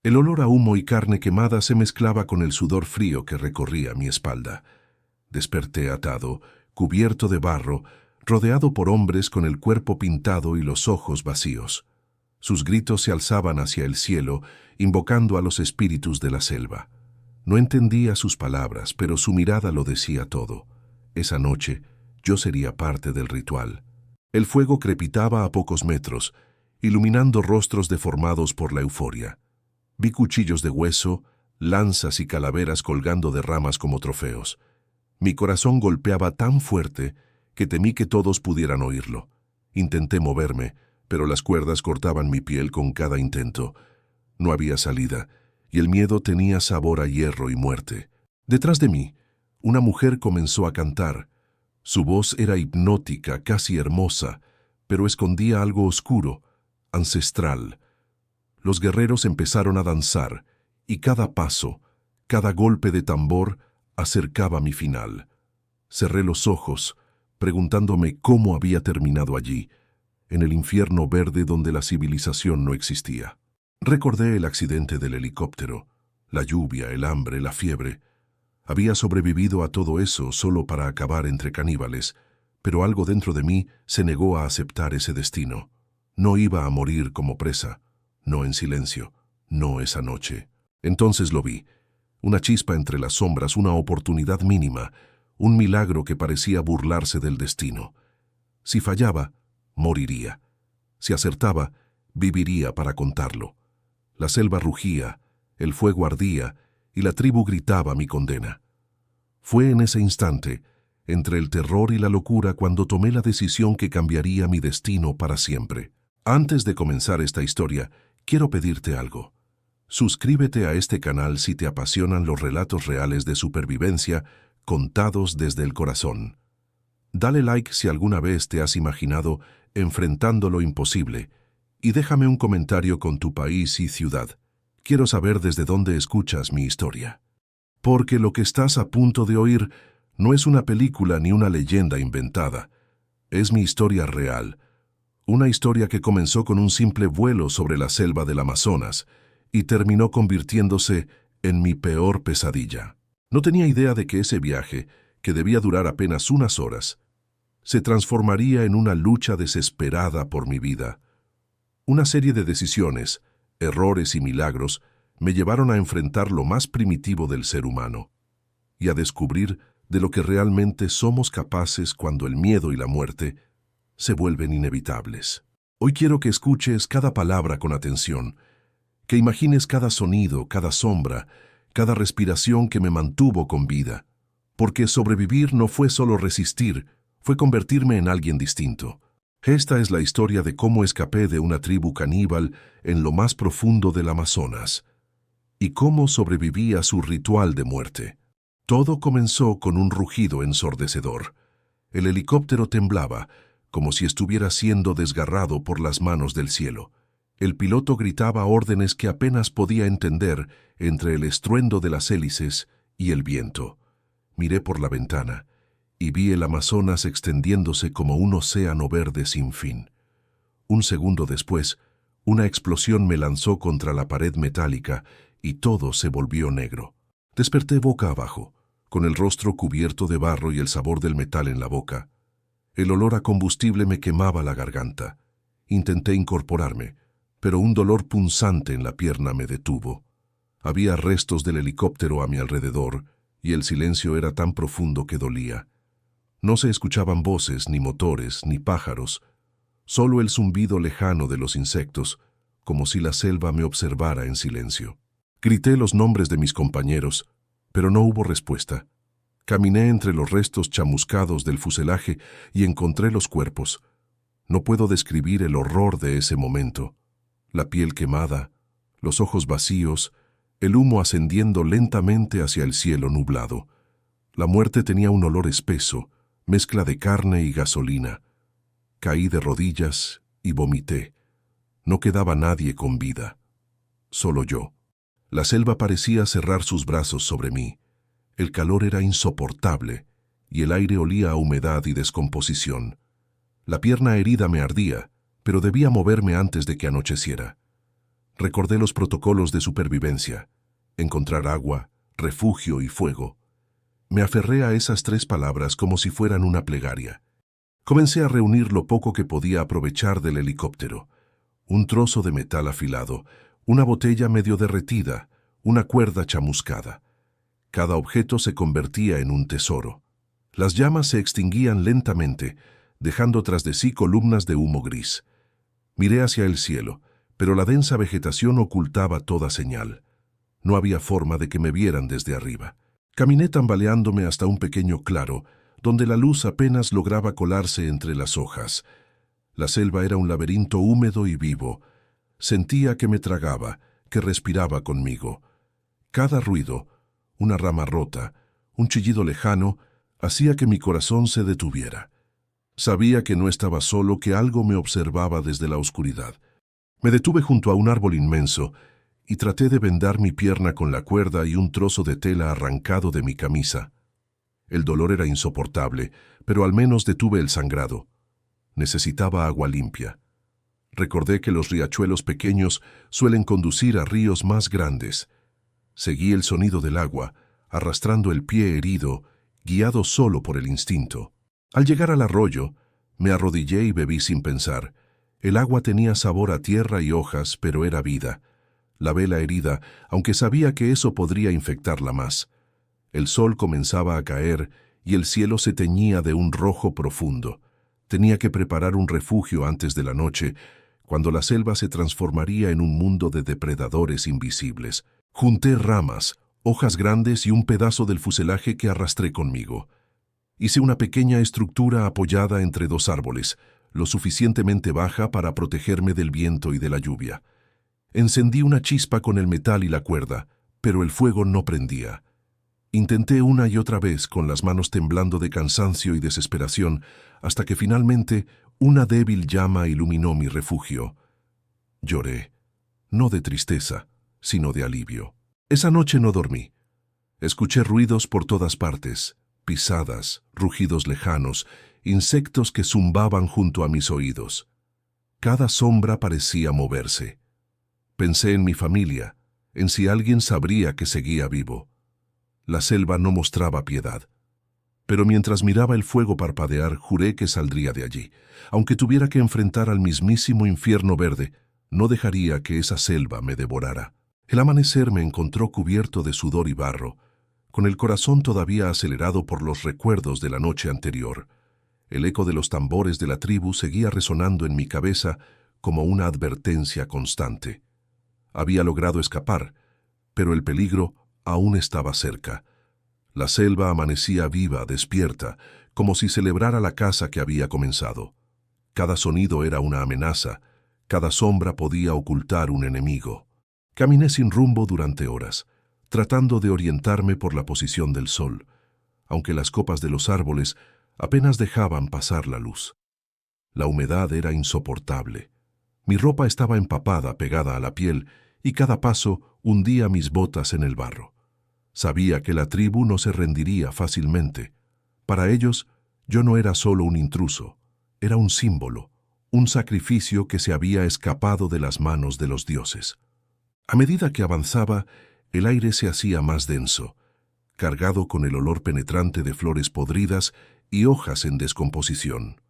El olor a humo y carne quemada se mezclaba con el sudor frío que recorría mi espalda. Desperté atado, cubierto de barro, rodeado por hombres con el cuerpo pintado y los ojos vacíos. Sus gritos se alzaban hacia el cielo, invocando a los espíritus de la selva. No entendía sus palabras, pero su mirada lo decía todo. Esa noche, yo sería parte del ritual. El fuego crepitaba a pocos metros, iluminando rostros deformados por la euforia. Vi cuchillos de hueso, lanzas y calaveras colgando de ramas como trofeos. Mi corazón golpeaba tan fuerte que temí que todos pudieran oírlo. Intenté moverme, pero las cuerdas cortaban mi piel con cada intento. No había salida, y el miedo tenía sabor a hierro y muerte. Detrás de mí, una mujer comenzó a cantar. Su voz era hipnótica, casi hermosa, pero escondía algo oscuro, ancestral. Los guerreros empezaron a danzar, y cada paso, cada golpe de tambor, acercaba mi final. Cerré los ojos, preguntándome cómo había terminado allí, en el infierno verde donde la civilización no existía. Recordé el accidente del helicóptero, la lluvia, el hambre, la fiebre. Había sobrevivido a todo eso solo para acabar entre caníbales, pero algo dentro de mí se negó a aceptar ese destino. No iba a morir como presa, no en silencio, no esa noche. Entonces lo vi, una chispa entre las sombras, una oportunidad mínima, un milagro que parecía burlarse del destino. Si fallaba, moriría. Si acertaba, viviría para contarlo. La selva rugía, el fuego ardía y la tribu gritaba mi condena. Fue en ese instante, entre el terror y la locura, cuando tomé la decisión que cambiaría mi destino para siempre. Antes de comenzar esta historia, quiero pedirte algo. Suscríbete a este canal si te apasionan los relatos reales de supervivencia contados desde el corazón. Dale like si alguna vez te has imaginado enfrentando lo imposible y déjame un comentario con tu país y ciudad. Quiero saber desde dónde escuchas mi historia. Porque lo que estás a punto de oír no es una película ni una leyenda inventada. Es mi historia real. Una historia que comenzó con un simple vuelo sobre la selva del Amazonas y terminó convirtiéndose en mi peor pesadilla. No tenía idea de que ese viaje, que debía durar apenas unas horas, se transformaría en una lucha desesperada por mi vida. Una serie de decisiones, errores y milagros me llevaron a enfrentar lo más primitivo del ser humano y a descubrir de lo que realmente somos capaces cuando el miedo y la muerte se vuelven inevitables. Hoy quiero que escuches cada palabra con atención, que imagines cada sonido, cada sombra, cada respiración que me mantuvo con vida, porque sobrevivir no fue solo resistir, fue convertirme en alguien distinto. Esta es la historia de cómo escapé de una tribu caníbal en lo más profundo del Amazonas y cómo sobreviví a su ritual de muerte. Todo comenzó con un rugido ensordecedor. El helicóptero temblaba, como si estuviera siendo desgarrado por las manos del cielo. El piloto gritaba órdenes que apenas podía entender entre el estruendo de las hélices y el viento. Miré por la ventana y vi el Amazonas extendiéndose como un océano verde sin fin. Un segundo después, una explosión me lanzó contra la pared metálica y todo se volvió negro. Desperté boca abajo, con el rostro cubierto de barro y el sabor del metal en la boca. El olor a combustible me quemaba la garganta. Intenté incorporarme, pero un dolor punzante en la pierna me detuvo. Había restos del helicóptero a mi alrededor y el silencio era tan profundo que dolía. No se escuchaban voces, ni motores, ni pájaros, solo el zumbido lejano de los insectos, como si la selva me observara en silencio. Grité los nombres de mis compañeros, pero no hubo respuesta. Caminé entre los restos chamuscados del fuselaje y encontré los cuerpos. No puedo describir el horror de ese momento. La piel quemada, los ojos vacíos, el humo ascendiendo lentamente hacia el cielo nublado. La muerte tenía un olor espeso, mezcla de carne y gasolina. Caí de rodillas y vomité. No quedaba nadie con vida. Solo yo. La selva parecía cerrar sus brazos sobre mí. El calor era insoportable y el aire olía a humedad y descomposición. La pierna herida me ardía, pero debía moverme antes de que anocheciera. Recordé los protocolos de supervivencia: encontrar agua, refugio y fuego. Me aferré a esas 3 palabras como si fueran una plegaria. Comencé a reunir lo poco que podía aprovechar del helicóptero: un trozo de metal afilado, una botella medio derretida, una cuerda chamuscada. Cada objeto se convertía en un tesoro. Las llamas se extinguían lentamente, dejando tras de sí columnas de humo gris. Miré hacia el cielo, pero la densa vegetación ocultaba toda señal. No había forma de que me vieran desde arriba. Caminé tambaleándome hasta un pequeño claro, donde la luz apenas lograba colarse entre las hojas. La selva era un laberinto húmedo y vivo. Sentía que me tragaba, que respiraba conmigo. Cada ruido, una rama rota, un chillido lejano, hacía que mi corazón se detuviera. Sabía que no estaba solo, que algo me observaba desde la oscuridad. Me detuve junto a un árbol inmenso y traté de vendar mi pierna con la cuerda y un trozo de tela arrancado de mi camisa. El dolor era insoportable, pero al menos detuve el sangrado. Necesitaba agua limpia. Recordé que los riachuelos pequeños suelen conducir a ríos más grandes. Seguí el sonido del agua, arrastrando el pie herido, guiado solo por el instinto. Al llegar al arroyo, me arrodillé y bebí sin pensar. El agua tenía sabor a tierra y hojas, pero era vida. Lavé la herida, aunque sabía que eso podría infectarla más. El sol comenzaba a caer y el cielo se teñía de un rojo profundo. Tenía que preparar un refugio antes de la noche, cuando la selva se transformaría en un mundo de depredadores invisibles. Junté ramas, hojas grandes y un pedazo del fuselaje que arrastré conmigo. Hice una pequeña estructura apoyada entre 2 árboles, lo suficientemente baja para protegerme del viento y de la lluvia. Encendí una chispa con el metal y la cuerda, pero el fuego no prendía. Intenté una y otra vez, con las manos temblando de cansancio y desesperación, hasta que finalmente una débil llama iluminó mi refugio. Lloré, no de tristeza, sino de alivio. Esa noche no dormí. Escuché ruidos por todas partes, pisadas, rugidos lejanos, insectos que zumbaban junto a mis oídos. Cada sombra parecía moverse. Pensé en mi familia, en si alguien sabría que seguía vivo. La selva no mostraba piedad. Pero mientras miraba el fuego parpadear, juré que saldría de allí. Aunque tuviera que enfrentar al mismísimo infierno verde, no dejaría que esa selva me devorara. El amanecer me encontró cubierto de sudor y barro, con el corazón todavía acelerado por los recuerdos de la noche anterior. El eco de los tambores de la tribu seguía resonando en mi cabeza como una advertencia constante. Había logrado escapar, pero el peligro aún estaba cerca. La selva amanecía viva, despierta, como si celebrara la caza que había comenzado. Cada sonido era una amenaza, cada sombra podía ocultar un enemigo. Caminé sin rumbo durante horas, tratando de orientarme por la posición del sol, aunque las copas de los árboles apenas dejaban pasar la luz. La humedad era insoportable. Mi ropa estaba empapada, pegada a la piel, y cada paso hundía mis botas en el barro. Sabía que la tribu no se rendiría fácilmente. Para ellos, yo no era solo un intruso, era un símbolo, un sacrificio que se había escapado de las manos de los dioses. A medida que avanzaba, el aire se hacía más denso, cargado con el olor penetrante de flores podridas y hojas en descomposición.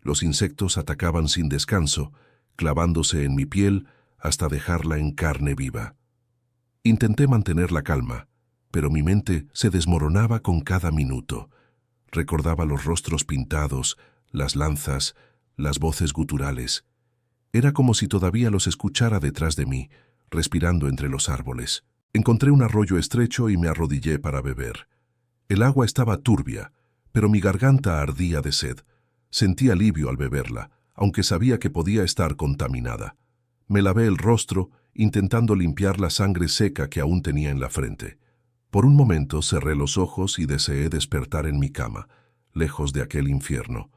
Los insectos atacaban sin descanso, clavándose en mi piel hasta dejarla en carne viva. Intenté mantener la calma, pero mi mente se desmoronaba con cada minuto. Recordaba los rostros pintados, las lanzas, las voces guturales. Era como si todavía los escuchara detrás de mí, respirando entre los árboles. Encontré un arroyo estrecho y me arrodillé para beber. El agua estaba turbia, pero mi garganta ardía de sed. Sentí alivio al beberla, aunque sabía que podía estar contaminada. Me lavé el rostro, intentando limpiar la sangre seca que aún tenía en la frente. Por un momento cerré los ojos y deseé despertar en mi cama, lejos de aquel infierno.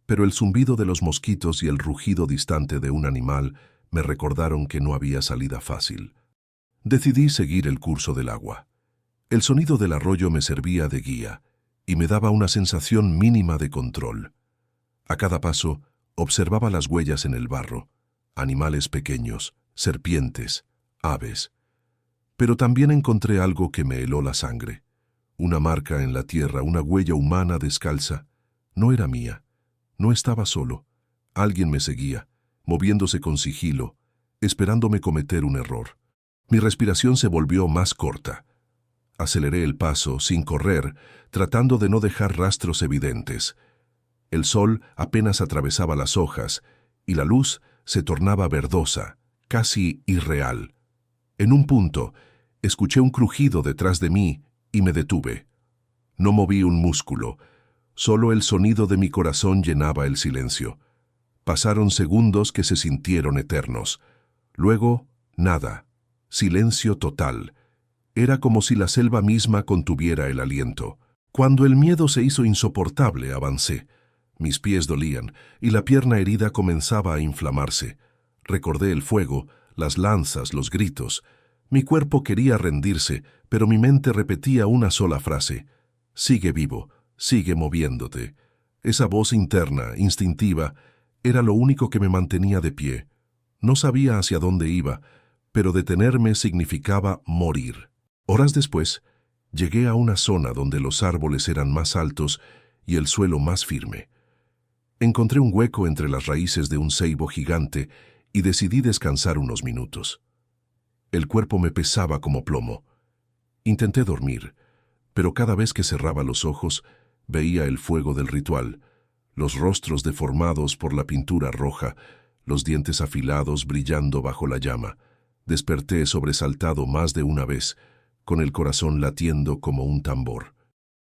Pero el zumbido de los mosquitos y el rugido distante de un animal me recordaron que no había salida fácil. Decidí seguir el curso del agua. El sonido del arroyo me servía de guía y me daba una sensación mínima de control. A cada paso observaba las huellas en el barro, animales pequeños, serpientes, aves. Pero también encontré algo que me heló la sangre. Una marca en la tierra, una huella humana descalza. No era mía. No estaba solo. Alguien me seguía, moviéndose con sigilo, esperándome cometer un error. Mi respiración se volvió más corta. Aceleré el paso, sin correr, tratando de no dejar rastros evidentes. El sol apenas atravesaba las hojas, y la luz se tornaba verdosa, casi irreal. En un punto, escuché un crujido detrás de mí y me detuve. No moví un músculo, solo el sonido de mi corazón llenaba el silencio. Pasaron segundos que se sintieron eternos. Luego, nada. Silencio total. Era como si la selva misma contuviera el aliento. Cuando el miedo se hizo insoportable, avancé. Mis pies dolían y la pierna herida comenzaba a inflamarse. Recordé el fuego, las lanzas, los gritos. Mi cuerpo quería rendirse, pero mi mente repetía una sola frase. Sigue vivo, sigue moviéndote. Esa voz interna, instintiva, era lo único que me mantenía de pie. No sabía hacia dónde iba, pero detenerme significaba morir. Horas después, llegué a una zona donde los árboles eran más altos y el suelo más firme. Encontré un hueco entre las raíces de un ceibo gigante y decidí descansar unos minutos. El cuerpo me pesaba como plomo. Intenté dormir, pero cada vez que cerraba los ojos, veía el fuego del ritual, los rostros deformados por la pintura roja, los dientes afilados brillando bajo la llama. Desperté sobresaltado más de una vez, con el corazón latiendo como un tambor.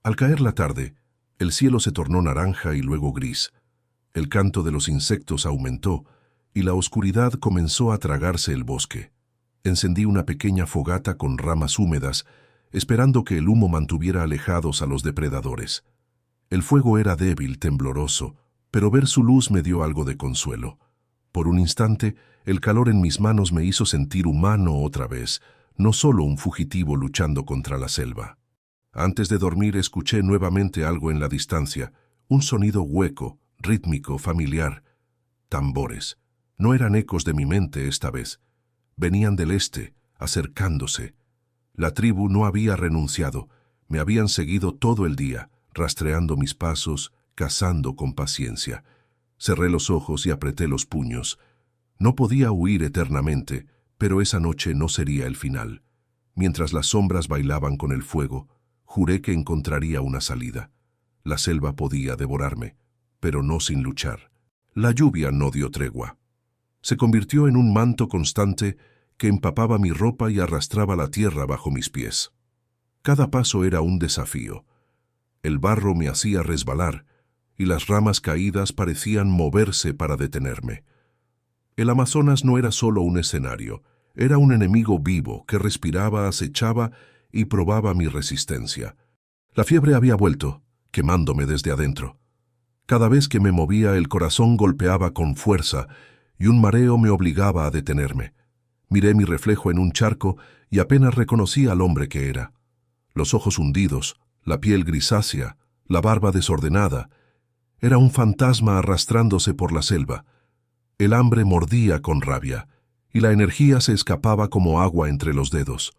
Al caer la tarde, el cielo se tornó naranja y luego gris. El canto de los insectos aumentó y la oscuridad comenzó a tragarse el bosque. Encendí una pequeña fogata con ramas húmedas, esperando que el humo mantuviera alejados a los depredadores. El fuego era débil, tembloroso, pero ver su luz me dio algo de consuelo. Por un instante, el calor en mis manos me hizo sentir humano otra vez, no solo un fugitivo luchando contra la selva. Antes de dormir escuché nuevamente algo en la distancia, un sonido hueco, rítmico, familiar. Tambores. No eran ecos de mi mente esta vez. Venían del este, acercándose. La tribu no había renunciado. Me habían seguido todo el día, rastreando mis pasos, cazando con paciencia. Cerré los ojos y apreté los puños. No podía huir eternamente, pero esa noche no sería el final. Mientras las sombras bailaban con el fuego, juré que encontraría una salida. La selva podía devorarme, pero no sin luchar. La lluvia no dio tregua. Se convirtió en un manto constante que empapaba mi ropa y arrastraba la tierra bajo mis pies. Cada paso era un desafío. El barro me hacía resbalar, y las ramas caídas parecían moverse para detenerme. El Amazonas no era solo un escenario, era un enemigo vivo que respiraba, acechaba y probaba mi resistencia. La fiebre había vuelto, quemándome desde adentro. Cada vez que me movía el corazón golpeaba con fuerza y un mareo me obligaba a detenerme. Miré mi reflejo en un charco y apenas reconocí al hombre que era. Los ojos hundidos, la piel grisácea, la barba desordenada. Era un fantasma arrastrándose por la selva. El hambre mordía con rabia, y la energía se escapaba como agua entre los dedos.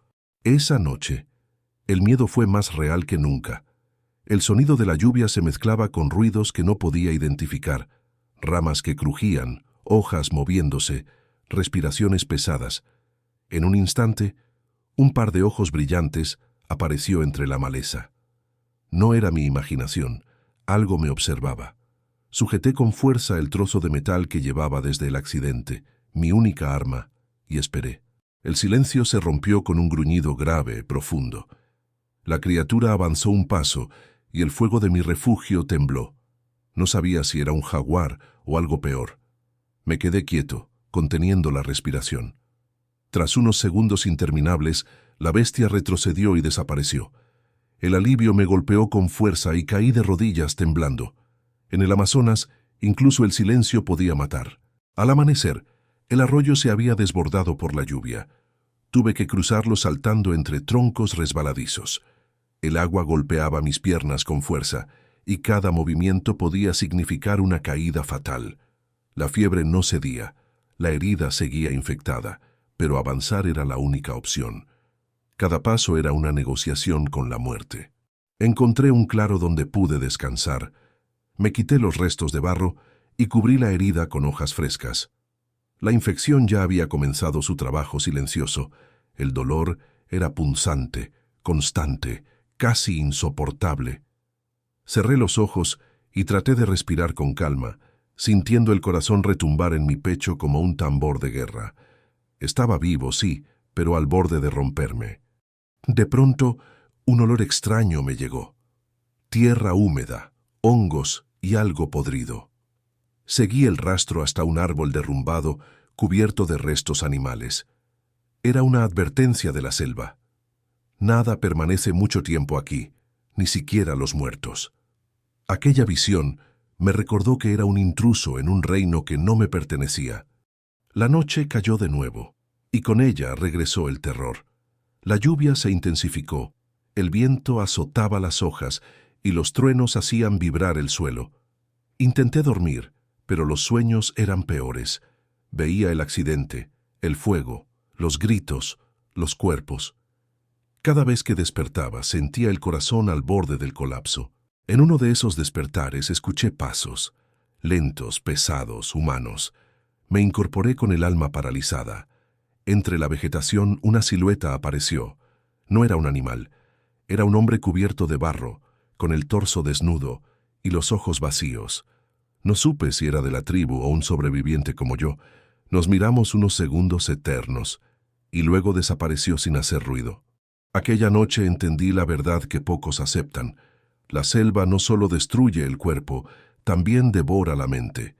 Esa noche, el miedo fue más real que nunca. El sonido de la lluvia se mezclaba con ruidos que no podía identificar, ramas que crujían, hojas moviéndose, respiraciones pesadas. En un instante, un par de ojos brillantes apareció entre la maleza. No era mi imaginación, algo me observaba. Sujeté con fuerza el trozo de metal que llevaba desde el accidente, mi única arma, y esperé. El silencio se rompió con un gruñido grave, profundo. La criatura avanzó un paso y el fuego de mi refugio tembló. No sabía si era un jaguar o algo peor. Me quedé quieto, conteniendo la respiración. Tras unos segundos interminables, la bestia retrocedió y desapareció. El alivio me golpeó con fuerza y caí de rodillas temblando. En el Amazonas, incluso el silencio podía matar. Al amanecer, el arroyo se había desbordado por la lluvia. Tuve que cruzarlo saltando entre troncos resbaladizos. El agua golpeaba mis piernas con fuerza, y cada movimiento podía significar una caída fatal. La fiebre no cedía, la herida seguía infectada, pero avanzar era la única opción. Cada paso era una negociación con la muerte. Encontré un claro donde pude descansar. Me quité los restos de barro y cubrí la herida con hojas frescas. La infección ya había comenzado su trabajo silencioso. El dolor era punzante, constante, casi insoportable. Cerré los ojos y traté de respirar con calma, sintiendo el corazón retumbar en mi pecho como un tambor de guerra. Estaba vivo, sí, pero al borde de romperme. De pronto, un olor extraño me llegó. Tierra húmeda, hongos y algo podrido. Seguí el rastro hasta un árbol derrumbado, cubierto de restos animales. Era una advertencia de la selva. Nada permanece mucho tiempo aquí, ni siquiera los muertos. Aquella visión me recordó que era un intruso en un reino que no me pertenecía. La noche cayó de nuevo, y con ella regresó el terror. La lluvia se intensificó, el viento azotaba las hojas y los truenos hacían vibrar el suelo. Intenté dormir, pero los sueños eran peores. Veía el accidente, el fuego, los gritos, los cuerpos. Cada vez que despertaba sentía el corazón al borde del colapso. En uno de esos despertares escuché pasos, lentos, pesados, humanos. Me incorporé con el alma paralizada. Entre la vegetación una silueta apareció. No era un animal, era un hombre cubierto de barro, con el torso desnudo y los ojos vacíos. No supe si era de la tribu o un sobreviviente como yo. Nos miramos unos segundos eternos, y luego desapareció sin hacer ruido. Aquella noche entendí la verdad que pocos aceptan. La selva no solo destruye el cuerpo, también devora la mente.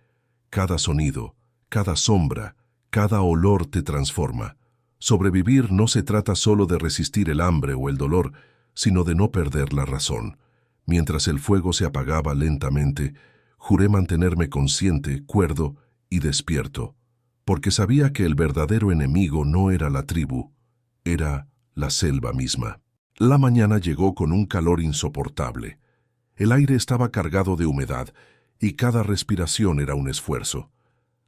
Cada sonido, cada sombra, cada olor te transforma. Sobrevivir no se trata solo de resistir el hambre o el dolor, sino de no perder la razón. Mientras el fuego se apagaba lentamente, juré mantenerme consciente, cuerdo y despierto, porque sabía que el verdadero enemigo no era la tribu, era la selva misma. La mañana llegó con un calor insoportable. El aire estaba cargado de humedad y cada respiración era un esfuerzo.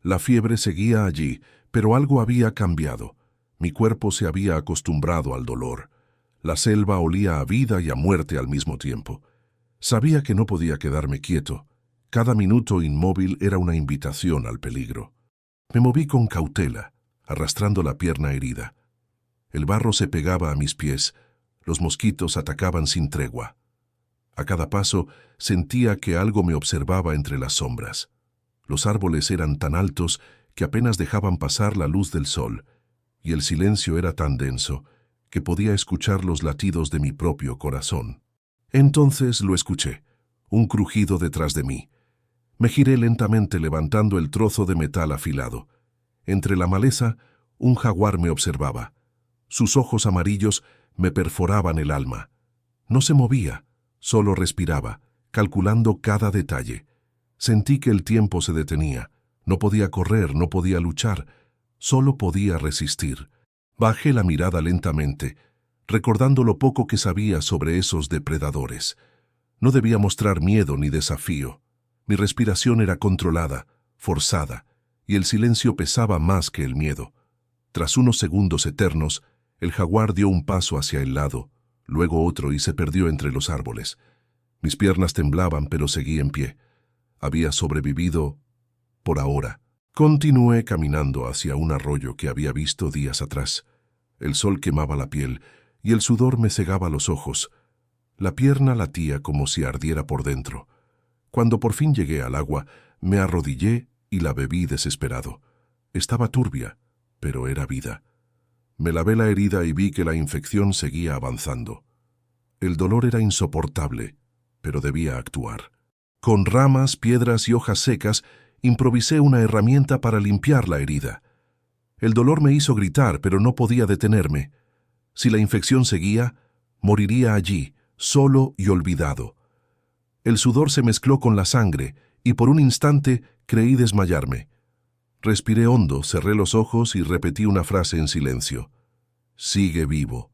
La fiebre seguía allí, pero algo había cambiado. Mi cuerpo se había acostumbrado al dolor. La selva olía a vida y a muerte al mismo tiempo. Sabía que no podía quedarme quieto. Cada minuto inmóvil era una invitación al peligro. Me moví con cautela, arrastrando la pierna herida. El barro se pegaba a mis pies, los mosquitos atacaban sin tregua. A cada paso sentía que algo me observaba entre las sombras. Los árboles eran tan altos que apenas dejaban pasar la luz del sol, y el silencio era tan denso que podía escuchar los latidos de mi propio corazón. Entonces lo escuché, un crujido detrás de mí. Me giré lentamente levantando el trozo de metal afilado. Entre la maleza, un jaguar me observaba. Sus ojos amarillos me perforaban el alma. No se movía, solo respiraba, calculando cada detalle. Sentí que el tiempo se detenía. No podía correr, no podía luchar, solo podía resistir. Bajé la mirada lentamente, recordando lo poco que sabía sobre esos depredadores. No debía mostrar miedo ni desafío. Mi respiración era controlada, forzada, y el silencio pesaba más que el miedo. Tras unos segundos eternos, el jaguar dio un paso hacia el lado, luego otro y se perdió entre los árboles. Mis piernas temblaban, pero seguí en pie. Había sobrevivido por ahora. Continué caminando hacia un arroyo que había visto días atrás. El sol quemaba la piel y el sudor me cegaba los ojos. La pierna latía como si ardiera por dentro. Cuando por fin llegué al agua, me arrodillé y la bebí desesperado. Estaba turbia, pero era vida. Me lavé la herida y vi que la infección seguía avanzando. El dolor era insoportable, pero debía actuar. Con ramas, piedras y hojas secas, improvisé una herramienta para limpiar la herida. El dolor me hizo gritar, pero no podía detenerme. Si la infección seguía, moriría allí, solo y olvidado. El sudor se mezcló con la sangre, y por un instante creí desmayarme. Respiré hondo, cerré los ojos y repetí una frase en silencio. Sigue vivo,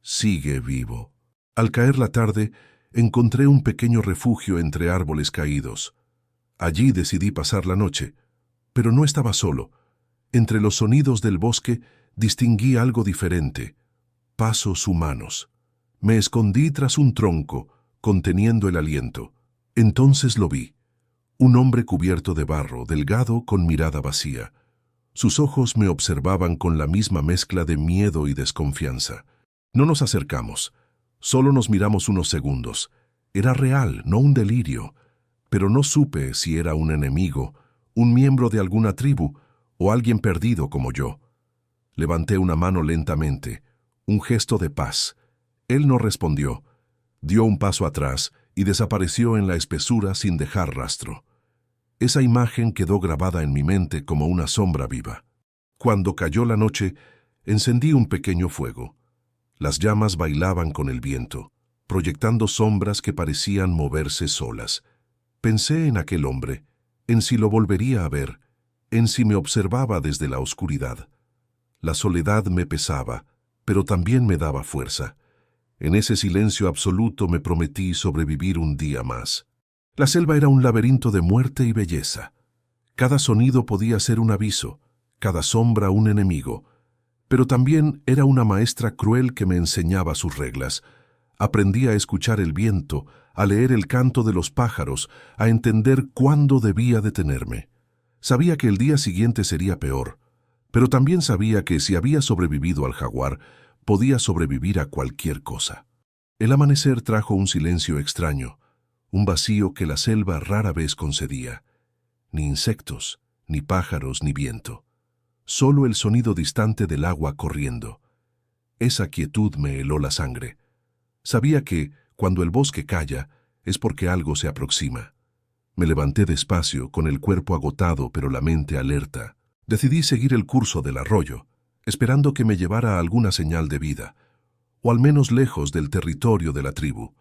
sigue vivo. Al caer la tarde, encontré un pequeño refugio entre árboles caídos. Allí decidí pasar la noche, pero no estaba solo. Entre los sonidos del bosque distinguí algo diferente: pasos humanos. Me escondí tras un tronco, conteniendo el aliento. Entonces lo vi. Un hombre cubierto de barro, delgado, con mirada vacía. Sus ojos me observaban con la misma mezcla de miedo y desconfianza. No nos acercamos. Solo nos miramos unos segundos. Era real, no un delirio. Pero no supe si era un enemigo, un miembro de alguna tribu o alguien perdido como yo. Levanté una mano lentamente, un gesto de paz. Él no respondió. Dio un paso atrás y desapareció en la espesura sin dejar rastro. Esa imagen quedó grabada en mi mente como una sombra viva. Cuando cayó la noche, encendí un pequeño fuego. Las llamas bailaban con el viento, proyectando sombras que parecían moverse solas. Pensé en aquel hombre, en si lo volvería a ver, en si me observaba desde la oscuridad. La soledad me pesaba, pero también me daba fuerza. En ese silencio absoluto me prometí sobrevivir un día más. La selva era un laberinto de muerte y belleza. Cada sonido podía ser un aviso, cada sombra un enemigo, pero también era una maestra cruel que me enseñaba sus reglas. Aprendí a escuchar el viento, a leer el canto de los pájaros, a entender cuándo debía detenerme. Sabía que el día siguiente sería peor, pero también sabía que si había sobrevivido al jaguar, podía sobrevivir a cualquier cosa. El amanecer trajo un silencio extraño, un vacío que la selva rara vez concedía. Ni insectos, ni pájaros, ni viento. Solo el sonido distante del agua corriendo. Esa quietud me heló la sangre. Sabía que, cuando el bosque calla, es porque algo se aproxima. Me levanté despacio, con el cuerpo agotado pero la mente alerta. Decidí seguir el curso del arroyo, esperando que me llevara a alguna señal de vida, o al menos lejos del territorio de la tribu.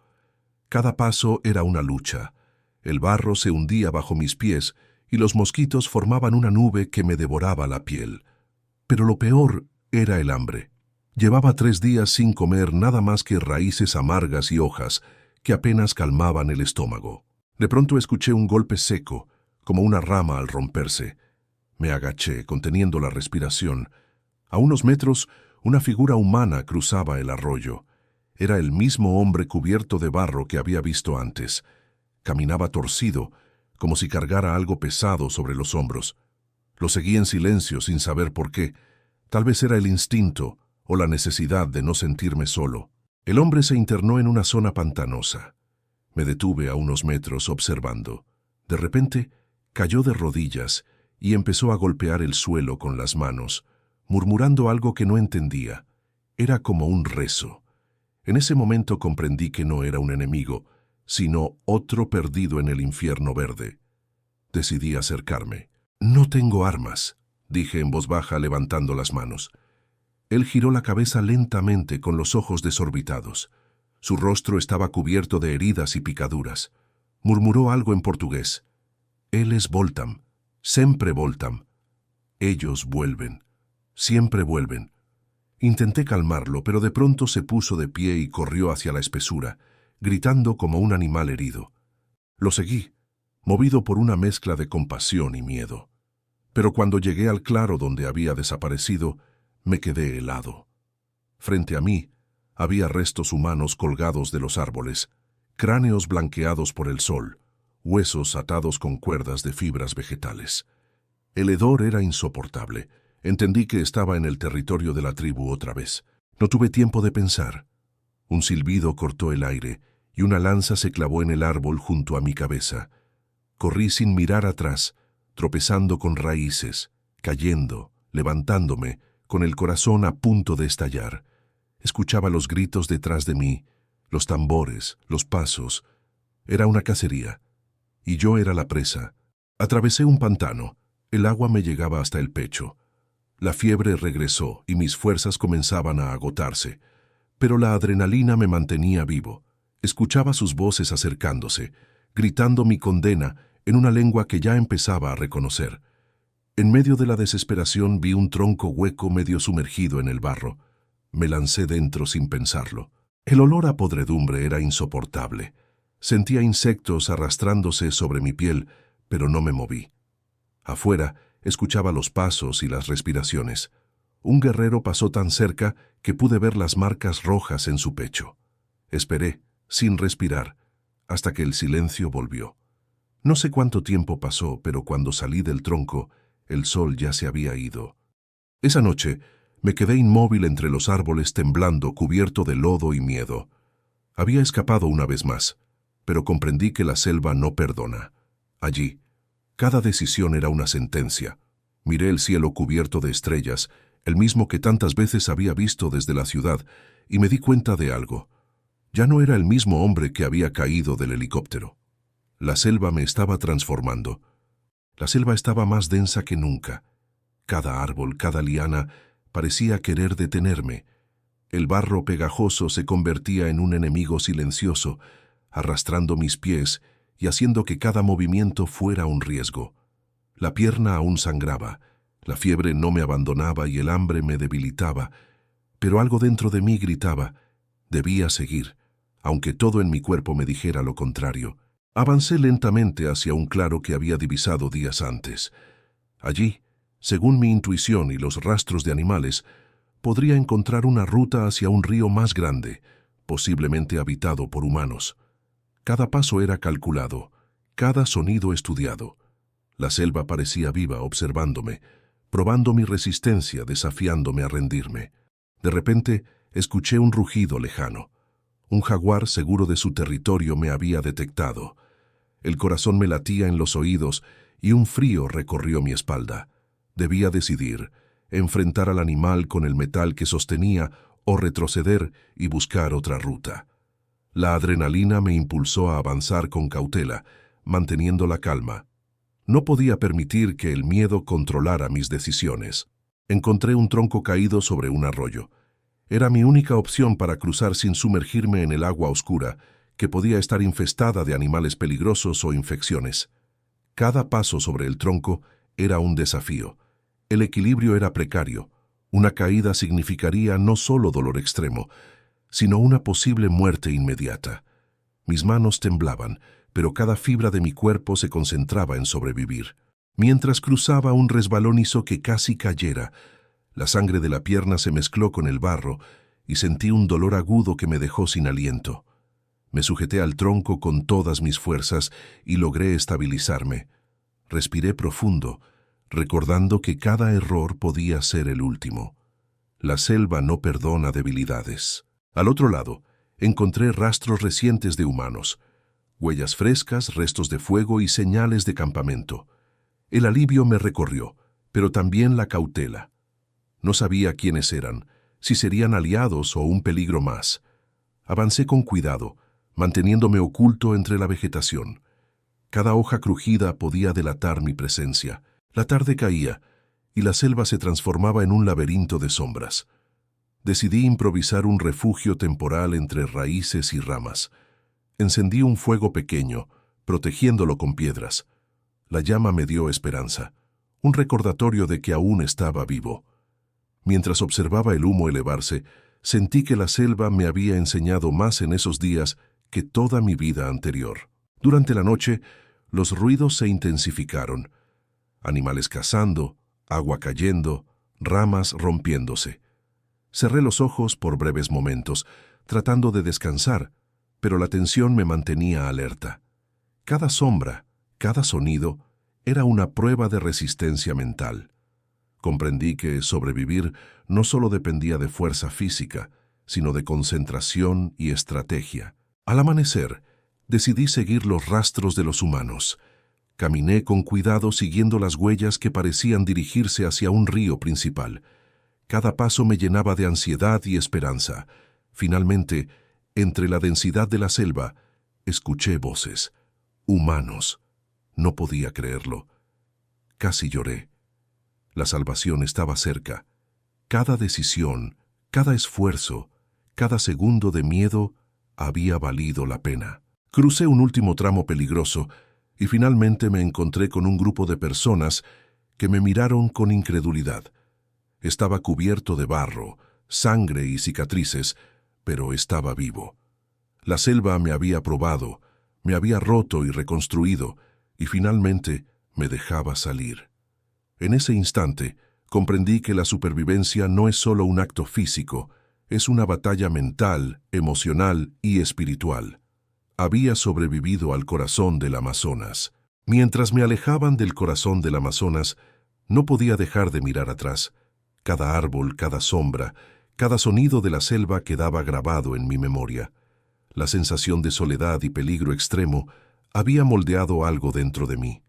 Cada paso era una lucha. El barro se hundía bajo mis pies y los mosquitos formaban una nube que me devoraba la piel. Pero lo peor era el hambre. Llevaba 3 días sin comer nada más que raíces amargas y hojas que apenas calmaban el estómago. De pronto escuché un golpe seco, como una rama al romperse. Me agaché, conteniendo la respiración. A unos metros, una figura humana cruzaba el arroyo. Era el mismo hombre cubierto de barro que había visto antes. Caminaba torcido, como si cargara algo pesado sobre los hombros. Lo seguí en silencio sin saber por qué. Tal vez era el instinto o la necesidad de no sentirme solo. El hombre se internó en una zona pantanosa. Me detuve a unos metros observando. De repente, cayó de rodillas y empezó a golpear el suelo con las manos, murmurando algo que no entendía. Era como un rezo. En ese momento comprendí que no era un enemigo, sino otro perdido en el infierno verde. Decidí acercarme. «No tengo armas», dije en voz baja levantando las manos. Él giró la cabeza lentamente con los ojos desorbitados. Su rostro estaba cubierto de heridas y picaduras. Murmuró algo en portugués. «Eles voltam, sempre voltam». Ellos vuelven, siempre vuelven. Intenté calmarlo, pero de pronto se puso de pie y corrió hacia la espesura, gritando como un animal herido. Lo seguí, movido por una mezcla de compasión y miedo. Pero cuando llegué al claro donde había desaparecido, me quedé helado. Frente a mí, había restos humanos colgados de los árboles, cráneos blanqueados por el sol, huesos atados con cuerdas de fibras vegetales. El hedor era insoportable. Entendí que estaba en el territorio de la tribu otra vez. No tuve tiempo de pensar. Un silbido cortó el aire y una lanza se clavó en el árbol junto a mi cabeza. Corrí sin mirar atrás, tropezando con raíces, cayendo, levantándome, con el corazón a punto de estallar. Escuchaba los gritos detrás de mí, los tambores, los pasos. Era una cacería, y yo era la presa. Atravesé un pantano. El agua me llegaba hasta el pecho. La fiebre regresó y mis fuerzas comenzaban a agotarse, pero la adrenalina me mantenía vivo. Escuchaba sus voces acercándose, gritando mi condena en una lengua que ya empezaba a reconocer. En medio de la desesperación vi un tronco hueco medio sumergido en el barro. Me lancé dentro sin pensarlo. El olor a podredumbre era insoportable. Sentía insectos arrastrándose sobre mi piel, pero no me moví. Afuera, escuchaba los pasos y las respiraciones. Un guerrero pasó tan cerca que pude ver las marcas rojas en su pecho. Esperé, sin respirar, hasta que el silencio volvió. No sé cuánto tiempo pasó, pero cuando salí del tronco, el sol ya se había ido. Esa noche me quedé inmóvil entre los árboles temblando, cubierto de lodo y miedo. Había escapado una vez más, pero comprendí que la selva no perdona. Allí, cada decisión era una sentencia. Miré el cielo cubierto de estrellas, el mismo que tantas veces había visto desde la ciudad, y me di cuenta de algo. Ya no era el mismo hombre que había caído del helicóptero. La selva me estaba transformando. La selva estaba más densa que nunca. Cada árbol, cada liana, parecía querer detenerme. El barro pegajoso se convertía en un enemigo silencioso, arrastrando mis pies y haciendo que cada movimiento fuera un riesgo. La pierna aún sangraba, la fiebre no me abandonaba y el hambre me debilitaba, pero algo dentro de mí gritaba, debía seguir, aunque todo en mi cuerpo me dijera lo contrario. Avancé lentamente hacia un claro que había divisado días antes. Allí, según mi intuición y los rastros de animales, podría encontrar una ruta hacia un río más grande, posiblemente habitado por humanos. Cada paso era calculado, cada sonido estudiado. La selva parecía viva observándome, probando mi resistencia, desafiándome a rendirme. De repente, escuché un rugido lejano. Un jaguar seguro de su territorio me había detectado. El corazón me latía en los oídos y un frío recorrió mi espalda. Debía decidir, enfrentar al animal con el metal que sostenía o retroceder y buscar otra ruta. La adrenalina me impulsó a avanzar con cautela, manteniendo la calma. No podía permitir que el miedo controlara mis decisiones. Encontré un tronco caído sobre un arroyo. Era mi única opción para cruzar sin sumergirme en el agua oscura, que podía estar infestada de animales peligrosos o infecciones. Cada paso sobre el tronco era un desafío. El equilibrio era precario. Una caída significaría no solo dolor extremo, sino una posible muerte inmediata. Mis manos temblaban, pero cada fibra de mi cuerpo se concentraba en sobrevivir. Mientras cruzaba un resbalón hizo que casi cayera. La sangre de la pierna se mezcló con el barro y sentí un dolor agudo que me dejó sin aliento. Me sujeté al tronco con todas mis fuerzas y logré estabilizarme. Respiré profundo, recordando que cada error podía ser el último. La selva no perdona debilidades. Al otro lado, encontré rastros recientes de humanos, huellas frescas, restos de fuego y señales de campamento. El alivio me recorrió, pero también la cautela. No sabía quiénes eran, si serían aliados o un peligro más. Avancé con cuidado, manteniéndome oculto entre la vegetación. Cada hoja crujida podía delatar mi presencia. La tarde caía, y la selva se transformaba en un laberinto de sombras. Decidí improvisar un refugio temporal entre raíces y ramas. Encendí un fuego pequeño, protegiéndolo con piedras. La llama me dio esperanza, un recordatorio de que aún estaba vivo. Mientras observaba el humo elevarse, sentí que la selva me había enseñado más en esos días que toda mi vida anterior. Durante la noche, los ruidos se intensificaron. Animales cazando, agua cayendo, ramas rompiéndose. Cerré los ojos por breves momentos, tratando de descansar, pero la tensión me mantenía alerta. Cada sombra, cada sonido, era una prueba de resistencia mental. Comprendí que sobrevivir no solo dependía de fuerza física, sino de concentración y estrategia. Al amanecer, decidí seguir los rastros de los humanos. Caminé con cuidado siguiendo las huellas que parecían dirigirse hacia un río principal. Cada paso me llenaba de ansiedad y esperanza. Finalmente, entre la densidad de la selva, escuché voces. Humanos. No podía creerlo. Casi lloré. La salvación estaba cerca. Cada decisión, cada esfuerzo, cada segundo de miedo había valido la pena. Crucé un último tramo peligroso y finalmente me encontré con un grupo de personas que me miraron con incredulidad. Estaba cubierto de barro, sangre y cicatrices, pero estaba vivo. La selva me había probado, me había roto y reconstruido, y finalmente me dejaba salir. En ese instante, Comprendí que la supervivencia no es solo un acto físico, es una batalla mental, emocional y espiritual. Había sobrevivido al corazón del Amazonas. Mientras me alejaban del corazón del Amazonas, no podía dejar de mirar atrás. Cada árbol, cada sombra, cada sonido de la selva quedaba grabado en mi memoria. La sensación de soledad y peligro extremo había moldeado algo dentro de mí.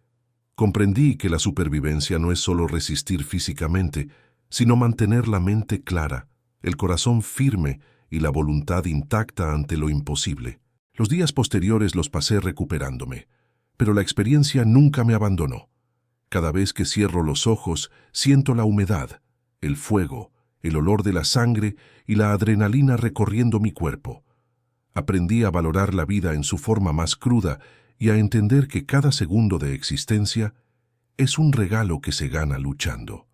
Comprendí que la supervivencia no es solo resistir físicamente, sino mantener la mente clara, el corazón firme y la voluntad intacta ante lo imposible. Los días posteriores los pasé recuperándome, pero la experiencia nunca me abandonó. Cada vez que cierro los ojos, siento la humedad, el fuego, el olor de la sangre y la adrenalina recorriendo mi cuerpo. Aprendí a valorar la vida en su forma más cruda y a entender que cada segundo de existencia es un regalo que se gana luchando.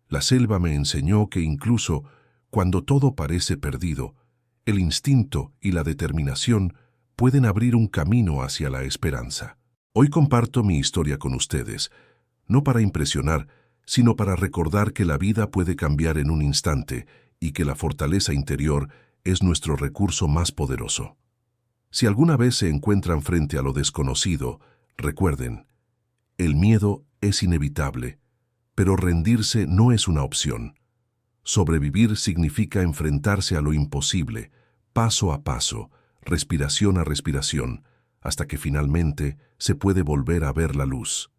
La selva me enseñó que incluso cuando todo parece perdido, el instinto y la determinación pueden abrir un camino hacia la esperanza. Hoy comparto mi historia con ustedes, no para impresionar, sino para recordar que la vida puede cambiar en un instante y que la fortaleza interior es nuestro recurso más poderoso. Si alguna vez se encuentran frente a lo desconocido, recuerden, el miedo es inevitable, pero rendirse no es una opción. Sobrevivir significa enfrentarse a lo imposible, paso a paso, respiración a respiración, hasta que finalmente se puede volver a ver la luz.